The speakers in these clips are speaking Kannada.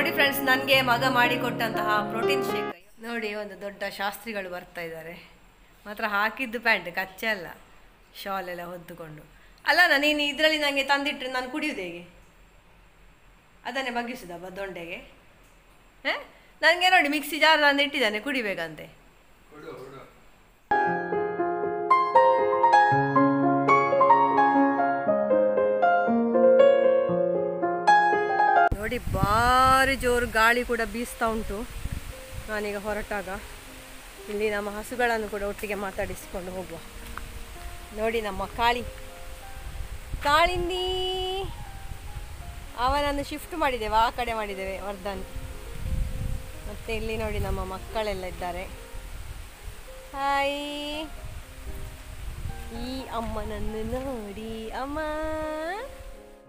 ನೋಡಿ ಫ್ರೆಂಡ್ಸ್, ನನಗೆ ಮಗ ಮಾಡಿಕೊಟ್ಟಂತಹ ಪ್ರೋಟೀನ್ ಶೇಕ್ ನೋಡಿ. ಒಂದು ದೊಡ್ಡ ಶಾಸ್ತ್ರಿಗಳು ಬರ್ತಾ ಇದ್ದಾರೆ. ಮಾತ್ರ ಹಾಕಿದ್ದು ಪ್ಯಾಂಟ್ ಕಚ್ಚೆ ಅಲ್ಲ, ಶಾಲ್ ಎಲ್ಲ ಹೊದ್ದುಕೊಂಡು. ಅಲ್ಲ ನೀನು ಇದರಲ್ಲಿ ನನಗೆ ತಂದಿಟ್ಟರೆ ನಾನು ಕುಡಿಯೋದು ಹೇಗೆ? ಅದನ್ನೇ ಬಗ್ಗಿಸುದಬ್ಬ ದೊಂಡೆಗೆ. ನನಗೆ ನೋಡಿ ಮಿಕ್ಸಿ ಜಾರ್ ನಾನು ಇಟ್ಟಿದ್ದಾನೆ, ಕುಡಿಬೇಕಂತೆ. ನೋಡಿ ಭಾರಿ ಜೋರು ಗಾಳಿ ಕೂಡ ಬೀಸ್ತಾ ಉಂಟು. ನಾನೀಗ ಹೊರಟಾಗ ಇಲ್ಲಿ ನಮ್ಮ ಹಸುಗಳನ್ನು ಕೂಡ ಒಟ್ಟಿಗೆ ಮಾತಾಡಿಸಿಕೊಂಡು ಹೋಗುವ. ನೋಡಿ ನಮ್ಮ ಕಾಳಿಂದಿ ಅವನನ್ನು ಶಿಫ್ಟ್ ಮಾಡಿದ್ದೇವೆ, ಆ ಕಡೆ ಮಾಡಿದ್ದೇವೆ ವರ್ಧನ್. ಮತ್ತು ಇಲ್ಲಿ ನೋಡಿ ನಮ್ಮ ಮಕ್ಕಳೆಲ್ಲ ಇದ್ದಾರೆ. ಹಾಯ್, ಈ ಅಮ್ಮನನ್ನು ನೋಡಿ ಅಮ್ಮ.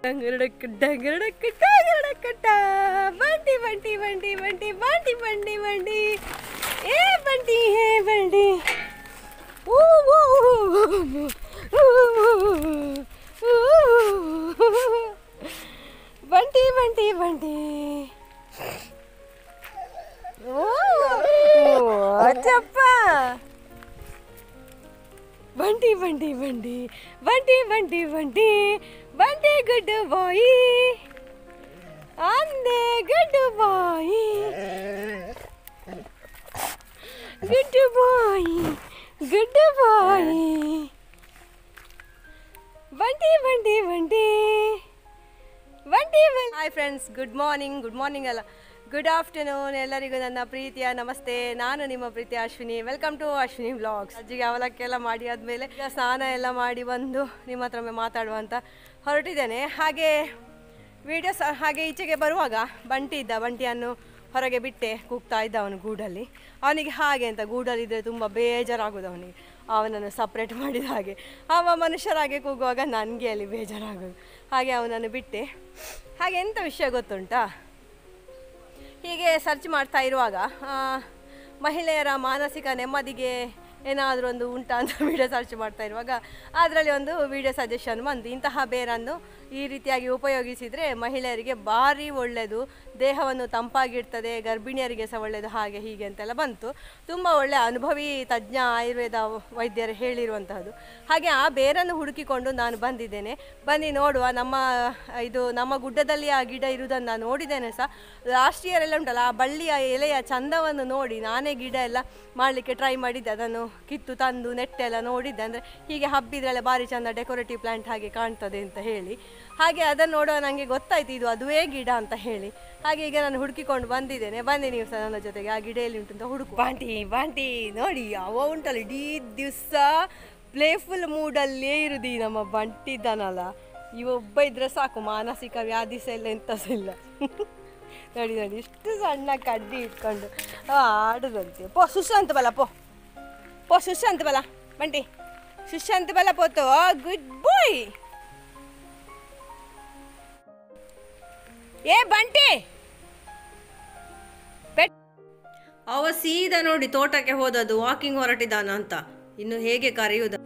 ಡಂಗರಡಕ್ಕ ಡಂಗರಡಕ್ಕ ಡಂಗರಡಕ್ಕಟ್ಟ ಬಂಟಿ ಬಂಟಿ ಬಂಟಿ ಬಂಟಿ ಬಂಟಿ ಬಂಟಿ ಬಂಟಿ ಏ ಬಂಟಿ ಹೇ ಬಂಟಿ ಬಂಟಿ ಬಂಟಿ ಬಂಟಿ ಅಚ್ಚಪ್ಪ ಬಂಟಿ ಬಂಟಿ ಬಂಟಿ ಬಂಟಿ ಬಂಟಿ ಬಂಟಿ ಬಂಟಿ ಗುಡ್ ಬಾಯ್ ಅಂದೆ good bye good bye good bye Bunty Bunty Bunty Bunty. Hi friends, good morning ಅಲ್ಲ, ಗುಡ್ ಆಫ್ಟರ್ನೂನ್. ಎಲ್ಲರಿಗೂ ನನ್ನ ಪ್ರೀತಿಯ ನಮಸ್ತೆ. ನಾನು ನಿಮ್ಮ ಪ್ರೀತಿಯ Ashwini. Welcome to Ashwini vlogs. ಅಜ್ಜಿಗೆ ಅವಲಕ್ಕೆಲ್ಲ ಮಾಡಿ ಆದಮೇಲೆ ಈಗ ಸ್ನಾನ ಎಲ್ಲ ಮಾಡಿ ಬಂದು ನಿಮ್ಮ ಹತ್ರ ಮಾತಾಡುವ ಅಂತ ಹೊರಟಿದ್ದೇನೆ. ಹಾಗೆ ವೀಡಿಯೋಸ್ ಹಾಗೆ ಈಚೆಗೆ ಬರುವಾಗ ಬಂಟಿಯನ್ನು ಹೊರಗೆ ಬಿಟ್ಟೆ, ಕೂಗ್ತಾ ಇದ್ದ ಅವನು ಗೂಡಲ್ಲಿ. ಅವನಿಗೆ ಹಾಗೆ ಅಂತ ಗೂಡಲ್ಲಿದ್ದರೆ ತುಂಬ ಬೇಜಾರಾಗೋದು ಅವನಿಗೆ, ಅವನನ್ನು ಸಪ್ರೇಟ್ ಮಾಡಿದ ಹಾಗೆ. ಅವ ಮನುಷ್ಯರಾಗೆ ಕೂಗುವಾಗ ನನಗೆ ಅಲ್ಲಿ ಬೇಜಾರಾಗೋದು. ಹಾಗೆ ಅವನನ್ನು ಬಿಟ್ಟೆ. ಹಾಗೆ ಎಂಥ ವಿಷಯ ಗೊತ್ತುಂಟಾ, ಹೀಗೆ ಸರ್ಚ್ ಮಾಡ್ತಾ ಇರುವಾಗ ಮಹಿಳೆಯರ ಮಾನಸಿಕ ನೆಮ್ಮದಿಗೆ ಏನಾದರೂ ಒಂದು ಉಂಟಾ ಅಂತ ವೀಡಿಯೋ ಸರ್ಚ್ ಮಾಡ್ತಾ ಇರುವಾಗ ಅದರಲ್ಲಿ ಒಂದು ವೀಡಿಯೋ ಸಜೆಷನ್ ಬಂತು. ಇಂತಹ ಬೇರನ್ನು ಈ ರೀತಿಯಾಗಿ ಉಪಯೋಗಿಸಿದರೆ ಮಹಿಳೆಯರಿಗೆ ಭಾರಿ ಒಳ್ಳೆಯದು, ದೇಹವನ್ನು ತಂಪಾಗಿಡ್ತದೆ, ಗರ್ಭಿಣಿಯರಿಗೆ ಸಹ ಒಳ್ಳೆಯದು, ಹಾಗೆ ಹೀಗೆ ಅಂತೆಲ್ಲ ಬಂತು. ತುಂಬ ಒಳ್ಳೆಯ ಅನುಭವಿ ತಜ್ಞ ಆಯುರ್ವೇದ ವೈದ್ಯರು ಹೇಳಿರುವಂತಹದ್ದು. ಹಾಗೆ ಆ ಬೇರನ್ನು ಹುಡುಕಿಕೊಂಡು ನಾನು ಬಂದಿದ್ದೇನೆ. ಬನ್ನಿ ನೋಡುವ. ನಮ್ಮ ಗುಡ್ಡದಲ್ಲಿ ಆ ಗಿಡ ಇರುವುದನ್ನು ನಾನು ನೋಡಿದ್ದೇನೆ ಸಹ. ಲಾಸ್ಟ್ ಇಯರ್ ಎಲ್ಲ ಉಂಟಲ್ಲ, ಆ ಬಳ್ಳಿಯ ಎಲೆಯ ಚಂದವನ್ನು ನೋಡಿ ನಾನೇ ಗಿಡ ಎಲ್ಲ ಮಾಡಲಿಕ್ಕೆ ಟ್ರೈ ಮಾಡಿದ್ದೆ. ಅದನ್ನು ಕಿತ್ತು ತಂದು ನೆಟ್ಟೆಲ್ಲ ನೋಡಿದ್ದೆ. ಅಂದರೆ ಹೀಗೆ ಹಬ್ಬಿದ್ರೆಲ್ಲ ಭಾರಿ ಚಂದ ಡೆಕೋರೇಟಿವ್ ಪ್ಲಾಂಟ್ ಹಾಗೆ ಕಾಣ್ತದೆ ಅಂತ ಹೇಳಿ. ಹಾಗೆ ಅದನ್ನು ನೋಡುವ ನನಗೆ ಗೊತ್ತಾಯ್ತು ಇದು ಅದುವೇ ಗಿಡ ಅಂತ ಹೇಳಿ. ಹಾಗೆ ಈಗ ನಾನು ಹುಡುಕಿಕೊಂಡು ಬಂದಿದ್ದೇನೆ. ಬನ್ನಿ ನೀವು ಸಹ ನನ್ನ ಜೊತೆಗೆ ಆ ಗಿಡ ಎಲ್ಲಿ ಉಂಟು ಅಂತ ಹುಡುಕು. ಬಾಂಟಿ ನೋಡಿ, ಅವ ಉಂಟಲ್ಲ ಇಡೀ ದಿವಸ ಪ್ಲೇಫುಲ್ ಮೂಡಲ್ಲೇ ಇರುದು ನಮ್ಮ ಬಂಟಿದ್ದಾನಲ್ಲ. ಇವೊಬ್ಬ ಇದ್ರೆ ಸಾಕು, ಮಾನಸಿಕ ವ್ಯಾಧಿ ಸಹ ಇಲ್ಲ, ಎಂತ ಸಹ ಇಲ್ಲ. ನೋಡಿ ಇಷ್ಟು ಸಣ್ಣ ಕಡ್ಡಿ ಇಟ್ಕೊಂಡು ಆಡುದಂತೆ. ಸುಶಾಂತ್ ಬಲ ಸುಶಾಂತ್ ಬಲ ಬಂಟಿ, ಸುಶಾಂತ್ ಬಲ ಪೋತು. ಗುಡ್ ಬಾಯ್. ಏ ಬಂಟಿ, ಅವ ಸೀದಾ ನೋಡಿ ತೋಟಕ್ಕೆ ಹೋದದ್ದು, ವಾಕಿಂಗ್ ಹೊರಟಿದ್ದಾನ ಅಂತ. ಇನ್ನು ಹೇಗೆ ಕರೆಯುವುದು?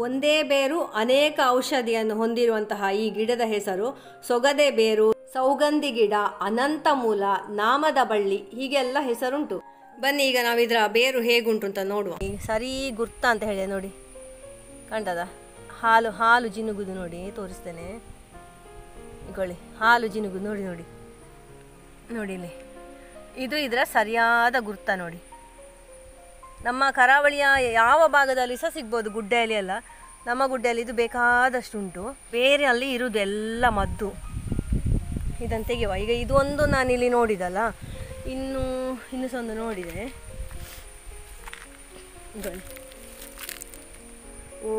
ಒಂದೇ ಬೇರು ಅನೇಕ ಔಷಧಿಯನ್ನು ಹೊಂದಿರುವಂತಹ ಈ ಗಿಡದ ಹೆಸರು ಸೊಗದೆ ಬೇರು, ಸೌಗಂಧಿ ಗಿಡ, ಅನಂತ ಮೂಲ, ನಾಮದ ಬಳ್ಳಿ, ಹೀಗೆಲ್ಲ ಹೆಸರುಂಟು. ಬನ್ನಿ ಈಗ ನಾವು ಇದರ ಬೇರು ಹೇಗುಂಟು ಅಂತ ನೋಡುವ. ಸರಿ ಗುರ್ತ ಅಂತ ಹೇಳಿ ನೋಡಿ, ಕಂಡದ ಹಾಲು ಜಿನುಗುದು ನೋಡಿ, ತೋರಿಸ್ತೇನೆ ಇಗೊಳ್ಳಿ. ಹಾಲು ಜಿನುಗುದು ನೋಡಿ ಇಲ್ಲಿ. ಇದು ಇದರ ಸರಿಯಾದ ಗುರ್ತ ನೋಡಿ. ನಮ್ಮ ಕರಾವಳಿಯ ಯಾವ ಭಾಗದಲ್ಲಿ ಸಹ ಸಿಗ್ಬೋದು, ಗುಡ್ಡೆಯಲ್ಲಿ ಎಲ್ಲ. ನಮ್ಮ ಗುಡ್ಡೆಯಲ್ಲಿ ಇದು ಬೇಕಾದಷ್ಟು ಉಂಟು. ಬೇರೆ ಅಲ್ಲಿ ಇರುವುದು ಎಲ್ಲ ಮದ್ದು. ಇದನ್ನು ತೆಗೆಯುವ. ಈಗ ಇದು ಒಂದು ನಾನಿಲ್ಲಿ ನೋಡಿದಲ್ಲ, ಇನ್ನೂ ಸಹ ಒಂದು ನೋಡಿದೆ. ಓ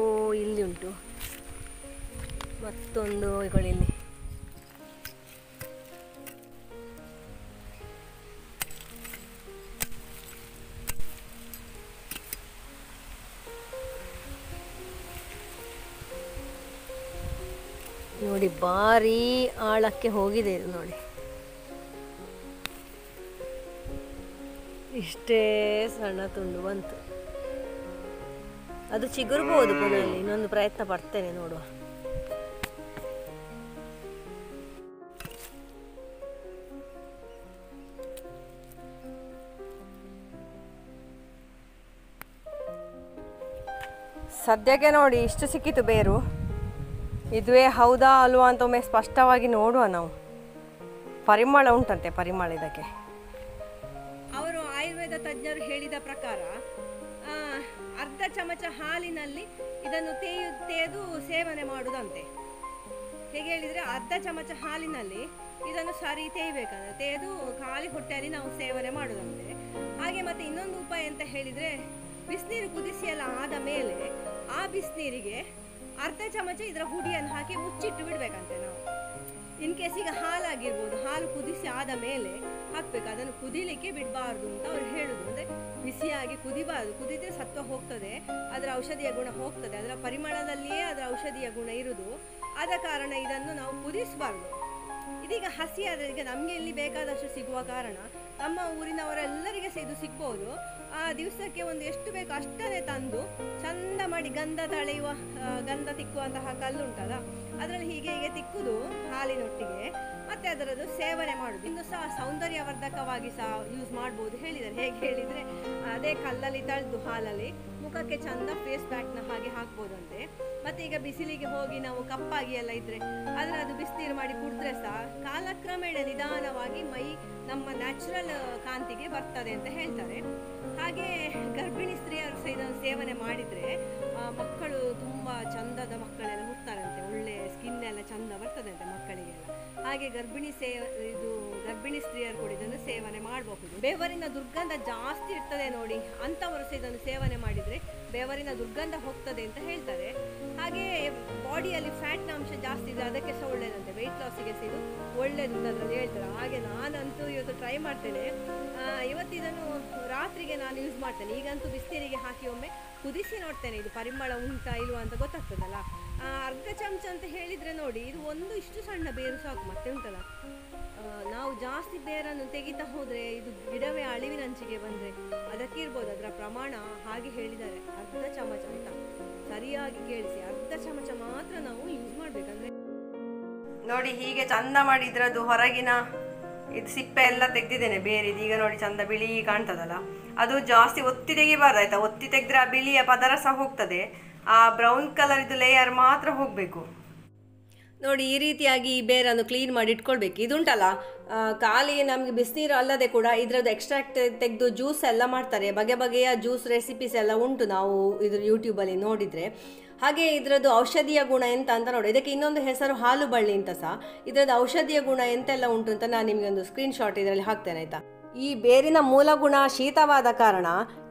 ಇಲ್ಲಿ ಉಂಟು ಮತ್ತೊಂದು. ಇಲ್ಲಿ ನೋಡಿ ಭಾರಿ ಆಳಕ್ಕೆ ಹೋಗಿದೆ ಇದು ನೋಡಿ. ಇಷ್ಟೇ ಸಣ್ಣ ತುಂಡು ಬಂತು. ಅದು ಚಿಗುರ್ಬೋದು ಪುನಃ. ಇನ್ನೊಂದು ಪ್ರಯತ್ನ ಪಡ್ತೇನೆ ನೋಡುವ. ಸದ್ಯಕ್ಕೆ ನೋಡಿ ಇಷ್ಟು ಸಿಕ್ಕಿತು ಬೇರು. ಇದುವೇ ಹೌದಾ ಅಲ್ವಾ ಅಂತ ಒಮ್ಮೆ ಸ್ಪಷ್ಟವಾಗಿ ನೋಡುವ ನಾವು. ಪರಿಮಳ ಉಂಟಂತೆ, ಪರಿಮಳ ಇದಕ್ಕೆ. ಅವರು ಆಯುರ್ವೇದ ತಜ್ಞರು ಹೇಳಿದ ಪ್ರಕಾರ ಅರ್ಧ ಚಮಚ ಹಾಲಿನಲ್ಲಿ ಇದನ್ನು ತೆಗೆದು ಸೇವನೆ ಮಾಡುವುದಂತೆ. ಹೇಗೆ ಹೇಳಿದರೆ ಅರ್ಧ ಚಮಚ ಹಾಲಿನಲ್ಲಿ ಇದನ್ನು ಸರಿ ತೇಯಬೇಕಂದ್ರೆ ತೆಗೆದು ಖಾಲಿ ಹೊಟ್ಟೆಯಲ್ಲಿ ನಾವು ಸೇವನೆ ಮಾಡುವುದಂತೆ. ಹಾಗೆ ಮತ್ತೆ ಇನ್ನೊಂದು ಉಪಾಯ ಅಂತ ಹೇಳಿದರೆ ಬಿಸಿನೀರು ಕುದಿಸಿ ಎಲ್ಲ ಆದ ಮೇಲೆ ಆ ಬಿಸಿನೀರಿಗೆ ಅರ್ಧ ಚಮಚ ಇದರ ಹುಡಿಯನ್ನು ಹಾಕಿ ಮುಚ್ಚಿಟ್ಟು ಬಿಡಬೇಕಂತೆ ನಾವು. ಇನ್ ಕೇಸ್ ಈಗ ಹಾಲಾಗಿರ್ಬೋದು, ಹಾಲು ಕುದಿಸಿ ಆದ ಮೇಲೆ ಹಾಕಬೇಕು. ಅದನ್ನು ಕುದಿಲಿಕ್ಕೆ ಬಿಡಬಾರ್ದು ಅಂತ ಅವ್ರು ಹೇಳುದು. ಅಂದರೆ ಬಿಸಿಯಾಗಿ ಕುದಿಬಾರ್ದು, ಕುದಿದ್ರೆ ಸತ್ವ ಹೋಗ್ತದೆ, ಅದರ ಔಷಧಿಯ ಗುಣ ಹೋಗ್ತದೆ. ಅದರ ಪರಿಮಳದಲ್ಲಿಯೇ ಅದರ ಔಷಧಿಯ ಗುಣ ಇರುವುದು. ಆದ ಕಾರಣ ಇದನ್ನು ನಾವು ಕುದಿಸಬಾರ್ದು. ಇದೀಗ ಹಸಿ ಆದರೆ ಈಗ ನಮಗೆ ಇಲ್ಲಿ ಬೇಕಾದಷ್ಟು ಸಿಗುವ ಕಾರಣ ನಮ್ಮ ಊರಿನವರೆಲ್ಲರಿಗೆ ಇದು ಸಿಗ್ಬೋದು. ಆ ದಿವಸಕ್ಕೆ ಒಂದು ಎಷ್ಟು ಬೇಕು ಅಷ್ಟನ್ನೇ ತಂದು ಚಂದ ಮಾಡಿ ಗಂಧ ತಳೆಯುವ, ಗಂಧ ತಿಕ್ಕುವಂತಹ ಕಲ್ಲುಂಟಲ್ಲ, ಅದರಲ್ಲಿ ಹೀಗೆ ತಿಕ್ಕುದು ಹಾಲಿನೊಟ್ಟಿಗೆ. ಮತ್ತೆ ಅದರದ್ದು ಸೇವನೆ ಮಾಡುದು. ಇನ್ನು ಸಹ ಸೌಂದರ್ಯವರ್ಧಕವಾಗಿ ಸಹ ಯೂಸ್ ಮಾಡ್ಬೋದು ಹೇಳಿದ್ದಾರೆ. ಹೇಗೆ ಹೇಳಿದರೆ ಅದೇ ಕಲ್ಲಲ್ಲಿ ತಳೆದು ಹಾಲಲ್ಲಿ ಮುಖಕ್ಕೆ ಚಂದ ಫೇಸ್ ಪ್ಯಾಕ್ನ ಹಾಗೆ ಹಾಕ್ಬೋದಂತೆ. ಮತ್ತೆ ಈಗ ಬಿಸಿಲಿಗೆ ಹೋಗಿ ನಾವು ಕಪ್ಪಾಗಿ ಎಲ್ಲ ಇದ್ರೆ ಅದರದ್ದು ಬಿಸಿನೀರು ಮಾಡಿ ಕುಡಿದ್ರೆ ಸಹ ಕಾಲಕ್ರಮೇಣ ನಿಧಾನವಾಗಿ ಮೈ ನಮ್ಮ ನ್ಯಾಚುರಲ್ ಕಾಂತಿಗೆ ಬರ್ತದೆ ಅಂತ ಹೇಳ್ತಾರೆ. ಹಾಗೆ ಗರ್ಭಿಣಿ ಸ್ತ್ರೀಯರು ಸಹ ಇದನ್ನು ಸೇವನೆ ಮಾಡಿದರೆ ಮಕ್ಕಳು ತುಂಬ ಚಂದದ ಮಕ್ಕಳೆಲ್ಲ ಹುಡ್ತಾರಂತೆ. ಒಳ್ಳೆ ಸ್ಕಿನ್ ಎಲ್ಲ ಚಂದ ಬರ್ತದಂತೆ ಮಕ್ಕಳಿಗೆಲ್ಲ. ಹಾಗೆ ಗರ್ಭಿಣಿ ಸ್ತ್ರೀಯರು ಕೂಡ ಇದನ್ನು ಸೇವನೆ ಮಾಡಬಹುದು. ಬೆವರಿನ ದುರ್ಗಂಧ ಜಾಸ್ತಿ ಇರ್ತದೆ ನೋಡಿ, ಅಂಥವರು ಸಹ ಇದನ್ನು ಸೇವನೆ ಮಾಡಿದರೆ ಬೆವರಿನ ದುರ್ಗಂಧ ಹೋಗ್ತದೆ ಅಂತ ಹೇಳ್ತಾರೆ. ಹಾಗೆ ಬಾಡಿಯಲ್ಲಿ ಫ್ಯಾಟ್ನ ಅಂಶ ಜಾಸ್ತಿ ಇದೆ, ಅದಕ್ಕೆ ಸಹ ಒಳ್ಳೆಯದಂತೆ. ವೆಯ್ಟ್ ಲಾಸಿಗೆ ಸಹ ಇದು ಒಳ್ಳೆಯದು ಅಂತ ಅದರಲ್ಲಿ ಹೇಳ್ತಾರೆ. ಹಾಗೆ ನಾನಂತೂ ಇವತ್ತು ಟ್ರೈ ಮಾಡ್ತೇನೆ. ಇವತ್ತು ಇದನ್ನು ರಾತ್ರಿಗೆ ನಾನು ಯೂಸ್ ಮಾಡ್ತೇನೆ. ಈಗಂತೂ ಬಿಸಿನೀರಿಗೆ ಹಾಕಿ ಒಮ್ಮೆ ಕುದಿಸಿ ನೋಡ್ತೇನೆ, ಇದು ಪರಿಮಳ ಉಂಟಾ ಇಲ್ವಾ ಅಂತ ಗೊತ್ತಾಗ್ತದಲ್ಲ. ಅರ್ಧ ಚಮಚ ಅಂತ ಹೇಳಿದರೆ ನೋಡಿ, ಇದು ಇಷ್ಟು ಸಣ್ಣ ಬೇರು ಸಾಕು. ಮತ್ತೆ ಉಂಟಲ್ಲ, ನಾವು ಜಾಸ್ತಿ ಬೇರನ್ನು ತೆಗಿತಾ ಹೋದರೆ ಇದು ಗಿಡವೇ ಅಳಿವಿನಂಚಿಗೆ ಬಂದರೆ ಅದಕ್ಕೆ ಇರ್ಬೋದು ಅದರ ಪ್ರಮಾಣ. ಹಾಗೆ ಹೇಳಿದ್ದಾರೆ ಅರ್ಧ ಚಮಚ ಅಂತ. ಸರಿಯಾಗಿ ಕೇಳಿಸಿ, ಅರ್ಧ ಚಮಚ ಮಾತ್ರ ನಾವು ಯೂಸ್ ಮಾಡಬೇಕಂದ್ರೆ ನೋಡಿ. ಹೀಗೆ ಚಂದ ಮಾಡಿ ಇದ್ರದ್ದು ಹೊರಗಿನ ಇದು ಸಿಪ್ಪೆ ಎಲ್ಲ ತೆಗ್ದಿದ್ದೇನೆ ಬೇರಿದು. ಈಗ ನೋಡಿ ಚಂದ ಬಿಳಿ ಕಾಣ್ತದಲ್ಲ, ಅದು ಜಾಸ್ತಿ ಒತ್ತಿ ತೆಗಿಬಾರ್ದು ಆಯ್ತಾ. ಒತ್ತಿ ತೆಗೆದ್ರೆ ಆ ಬಿಳಿಯ ಪದರ ಸಹ ಹೋಗ್ತದೆ, ಆ ಬ್ರೌನ್ ಕಲರ್ ಇದು ಲೇಯರ್ ಮಾತ್ರ ಹೋಗಬೇಕು ನೋಡಿ. ಈ ರೀತಿಯಾಗಿ ಈ ಬೇರನ್ನು ಕ್ಲೀನ್ ಮಾಡಿ ಇಟ್ಕೊಳ್ಬೇಕು. ಇದುಂಟಲ್ಲ, ಖಾಲಿ ನಮಗೆ ಬಿಸಿನೀರು ಅಲ್ಲದೆ ಕೂಡ ಇದರದ್ದು ಎಕ್ಸ್ಟ್ರಾಕ್ಟ್ ತೆಗೆದು ಜ್ಯೂಸ್ ಎಲ್ಲ ಮಾಡ್ತಾರೆ. ಬಗೆ ಬಗೆಯ ಜ್ಯೂಸ್ ರೆಸಿಪೀಸ್ ಎಲ್ಲ ಉಂಟು, ನಾವು ಇದ್ರ ಯೂಟ್ಯೂಬಲ್ಲಿ ನೋಡಿದರೆ. ಹಾಗೆ ಇದರದ್ದು ಔಷಧೀಯ ಗುಣ ಎಂತ ಅಂತ ನೋಡಿ. ಇದಕ್ಕೆ ಇನ್ನೊಂದು ಹೆಸರು ಹಾಲು ಬಳ್ಳಿ ಅಂತ ಸಹ. ಇದರದ್ದು ಔಷಧೀಯ ಗುಣ ಎಂತೆಲ್ಲ ಉಂಟು ಅಂತ ನಾನು ನಿಮಗೆ ಒಂದು ಸ್ಕ್ರೀನ್ಶಾಟ್ ಇದರಲ್ಲಿ ಹಾಕ್ತೇನೆ ಆಯಿತಾ. ಈ ಬೇರಿನ ಮೂಲ ಗುಣ ಶೀತವಾದ ಕಾರಣ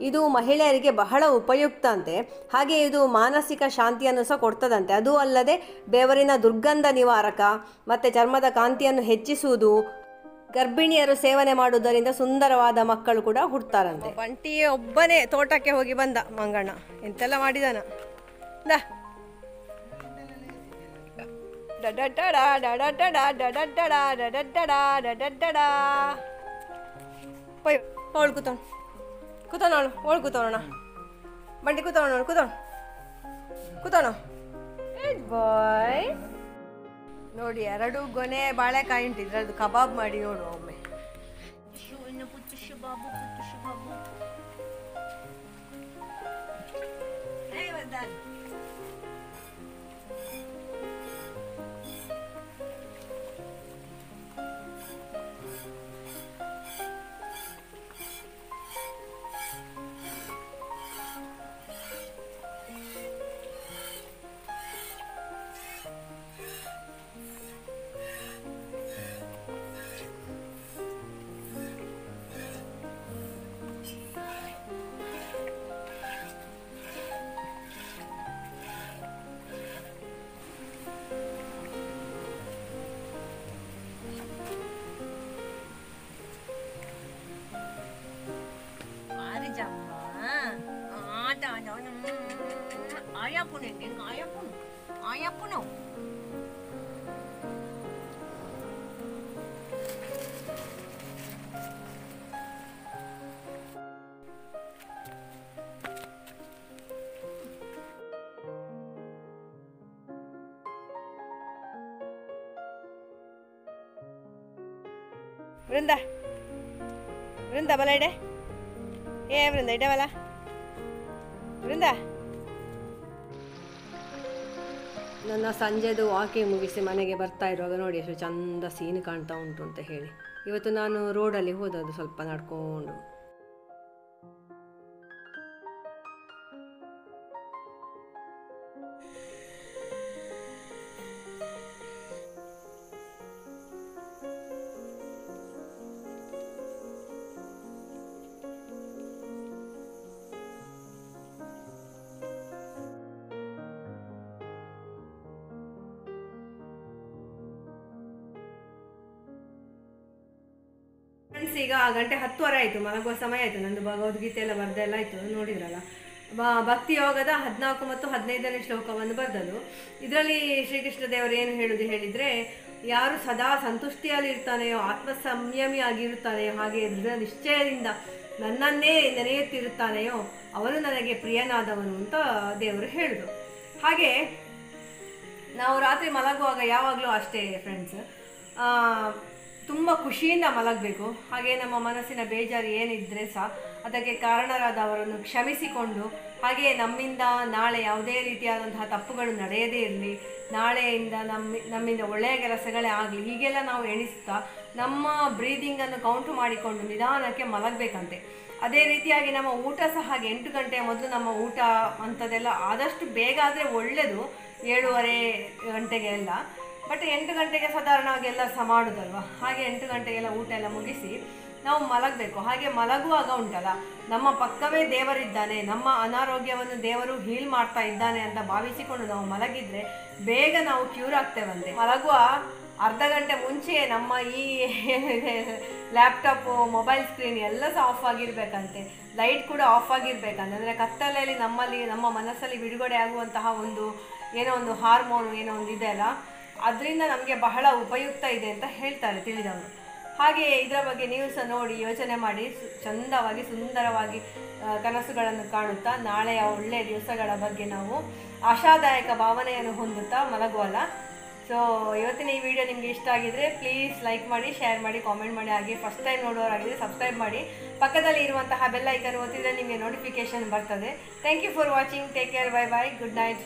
ಇದು ಮಹಿಳೆಯರಿಗೆ ಬಹಳ ಉಪಯುಕ್ತ ಅಂತೆ. ಹಾಗೆ ಇದು ಮಾನಸಿಕ ಶಾಂತಿಯನ್ನು ಸಹ ಕೊಡ್ತದಂತೆ. ಅದು ಅಲ್ಲದೆ ಬೆವರಿನ ದುರ್ಗಂಧ ನಿವಾರಕ ಮತ್ತು ಚರ್ಮದ ಕಾಂತಿಯನ್ನು ಹೆಚ್ಚಿಸುವುದು. ಗರ್ಭಿಣಿಯರು ಸೇವನೆ ಮಾಡುವುದರಿಂದ ಸುಂದರವಾದ ಮಕ್ಕಳು ಕೂಡ ಹುಡ್ತಾರಂತೆ. ಬಂಟಿ ಒಬ್ಬನೇ ತೋಟಕ್ಕೆ ಹೋಗಿ ಬಂದ ಮಂಗಣ್ಣ, ಎಂತೆಲ್ಲ ಮಾಡಿದಾನ. ಅವಳು ಕೂತವಳು ಅವಳು ಕೂತವಣ. ಬಂಡಿ ಕೂತವಣ ಕೂತವಣ ಬಾಯ್. ನೋಡಿ 2 ಗೊನೆ ಬಾಳೆಕಾಯಿ ಉಂಟು, ಇದ್ರದ್ದು ಕಬಾಬ್ ಮಾಡಿ ನೋಡುವ ಒಮ್ಮೆ. ವೃಂದ ವೃಂದ ಬಲ ಇಡೆ ವೃಂದ ಇಡೆ ಬಲ ವೃಂದ. ನನ್ನ ಸಂಜೆದು ವಾಕಿಂಗ್ ಮುಗಿಸಿ ಮನೆಗೆ ಬರ್ತಾ ಇರುವಾಗ ನೋಡಿ ಎಷ್ಟು ಚಂದ ಸೀನ್ ಕಾಣ್ತಾ ಉಂಟು ಅಂತ ಹೇಳಿ. ಇವತ್ತು ನಾನು ರೋಡಲ್ಲಿ ಹೋದದ್ದು ಸ್ವಲ್ಪ ನಡ್ಕೊಂಡು. ಫ್ರೆಂಡ್ಸ್, ಈಗ 10:10 ಆಯಿತು, ಮಲಗುವ ಸಮಯ ಆಯಿತು. ನಂದು ಭಗವದ್ಗೀತೆ ಎಲ್ಲ ಬರ್ದೆಲ್ಲ ಆಯಿತು, ನೋಡಿದ್ರಲ್ಲ. ಭಕ್ತಿ ಯೋಗದ 14 ಮತ್ತು 15ನೇ ಶ್ಲೋಕವನ್ನು ಬರ್ದದ್ದು. ಇದರಲ್ಲಿ ಶ್ರೀಕೃಷ್ಣ ದೇವರು ಏನು ಹೇಳುವುದು ಹೇಳಿದರೆ, ಯಾರು ಸದಾ ಸಂತುಷ್ಟಿಯಲ್ಲಿ ಇರ್ತಾನೆಯೋ, ಆತ್ಮ ಸಂಯಮಿ ಆಗಿರುತ್ತಾನೆಯೋ, ಹಾಗೆ ದೃಢ ನಿಶ್ಚಯದಿಂದ ನನ್ನನ್ನೇ ನೆನೆಯುತ್ತಿರುತ್ತಾನೆಯೋ ಅವನು ನನಗೆ ಪ್ರಿಯನಾದವನು ಅಂತ ದೇವರು ಹೇಳುದು. ಹಾಗೆ ನಾವು ರಾತ್ರಿ ಮಲಗುವಾಗ ಯಾವಾಗಲೂ ಅಷ್ಟೇ ಫ್ರೆಂಡ್ಸ್, ತುಂಬ ಖುಷಿಯಿಂದ ಮಲಗಬೇಕು. ಹಾಗೆ ನಮ್ಮ ಮನಸ್ಸಿನ ಬೇಜಾರು ಏನಿದ್ದರೆ ಸಹ ಅದಕ್ಕೆ ಕಾರಣರಾದವರನ್ನು ಕ್ಷಮಿಸಿಕೊಂಡು, ಹಾಗೆ ನಮ್ಮಿಂದ ನಾಳೆ ಯಾವುದೇ ರೀತಿಯಾದಂತಹ ತಪ್ಪುಗಳು ನಡೆಯದೇ ಇರಲಿ, ನಾಳೆಯಿಂದ ನಮ್ಮಿಂದ ಒಳ್ಳೆಯ ಕೆಲಸಗಳೇ ಆಗಲಿ, ಹೀಗೆಲ್ಲ ನಾವು ಎಣಿಸ್ತಾ ನಮ್ಮ ಬ್ರೀದಿಂಗನ್ನು ಕೌಂಟು ಮಾಡಿಕೊಂಡು ನಿಧಾನಕ್ಕೆ ಮಲಗಬೇಕಂತೆ. ಅದೇ ರೀತಿಯಾಗಿ ನಮ್ಮ ಊಟ ಸಹ ಹಾಗೆ 8 ಗಂಟೆಯ ಮೊದಲು ನಮ್ಮ ಊಟ ಅಂಥದ್ದೆಲ್ಲ ಆದಷ್ಟು ಬೇಗ ಆದರೆ ಒಳ್ಳೆಯದು, 7:30 ಗಂಟೆಗೆ ಎಲ್ಲ. ಬಟ್ 8 ಗಂಟೆಗೆ ಸಾಧಾರಣವಾಗಿ ಎಲ್ಲ ಸಹ ಮಾಡೋದಲ್ವ, ಹಾಗೆ 8 ಗಂಟೆಗೆಲ್ಲ ಊಟ ಎಲ್ಲ ಮುಗಿಸಿ ನಾವು ಮಲಗಬೇಕು. ಹಾಗೆ ಮಲಗುವಾಗ ಉಂಟಲ್ಲ, ನಮ್ಮ ಪಕ್ಕವೇ ದೇವರಿದ್ದಾನೆ, ನಮ್ಮ ಅನಾರೋಗ್ಯವನ್ನು ದೇವರು ಹೀಲ್ ಮಾಡ್ತಾ ಇದ್ದಾನೆ ಅಂತ ಭಾವಿಸಿಕೊಂಡು ನಾವು ಮಲಗಿದರೆ ಬೇಗ ನಾವು ಕ್ಯೂರ್ ಆಗ್ತೇವಂತೆ. ಮಲಗುವ ಅರ್ಧ ಗಂಟೆ ಮುಂಚೆಯೇ ನಮ್ಮ ಈ ಲ್ಯಾಪ್ಟಾಪು, ಮೊಬೈಲ್ ಸ್ಕ್ರೀನ್ ಎಲ್ಲ ಸಹ ಆಫ್ ಆಗಿರಬೇಕಂತೆ, ಲೈಟ್ ಕೂಡ ಆಫ್ ಆಗಿರಬೇಕಂತೆ. ಅಂದರೆ ಕತ್ತಲೆಯಲ್ಲಿ ನಮ್ಮ ಮನಸ್ಸಲ್ಲಿ ಬಿಡುಗಡೆ ಆಗುವಂತಹ ಏನೋ ಒಂದು ಹಾರ್ಮೋನು ಏನೋ ಒಂದು ಇದೆ ಅಲ್ಲ, ಅದರಿಂದ ನಮಗೆ ಬಹಳ ಉಪಯುಕ್ತ ಇದೆ ಅಂತ ಹೇಳ್ತಾರೆ ತಿಳಿದವರು. ಹಾಗೆ ಇದರ ಬಗ್ಗೆ ನೀವು ಸಹ ನೋಡಿ ಯೋಚನೆ ಮಾಡಿ ಚಂದವಾಗಿ ಸುಂದರವಾಗಿ ಕನಸುಗಳನ್ನು ಕಾಣುತ್ತಾ ನಾಳೆಯ ಒಳ್ಳೆಯ ದಿವಸಗಳ ಬಗ್ಗೆ ನಾವು ಆಶಾದಾಯಕ ಭಾವನೆಯನ್ನು ಹೊಂದುತ್ತಾ ಮಲಗುವಲ್ಲ. ಸೊ ಇವತ್ತಿನ ಈ ವಿಡಿಯೋ ನಿಮಗೆ ಇಷ್ಟ ಆಗಿದರೆ ಪ್ಲೀಸ್ ಲೈಕ್ ಮಾಡಿ, ಶೇರ್ ಮಾಡಿ, ಕಾಮೆಂಟ್ ಮಾಡಿ. ಹಾಗೆ ಫಸ್ಟ್ ಟೈಮ್ ನೋಡೋರಾಗಿದ್ದರೆ ಸಬ್ಸ್ಕ್ರೈಬ್ ಮಾಡಿ, ಪಕ್ಕದಲ್ಲಿ ಇರುವಂತಹ ಬೆಲ್ ಐಕನ್ ಒತ್ತಿದರೆ ನಿಮಗೆ ನೋಟಿಫಿಕೇಶನ್ ಬರ್ತದೆ. Thank you for watching. Take care. Bye bye. Good night.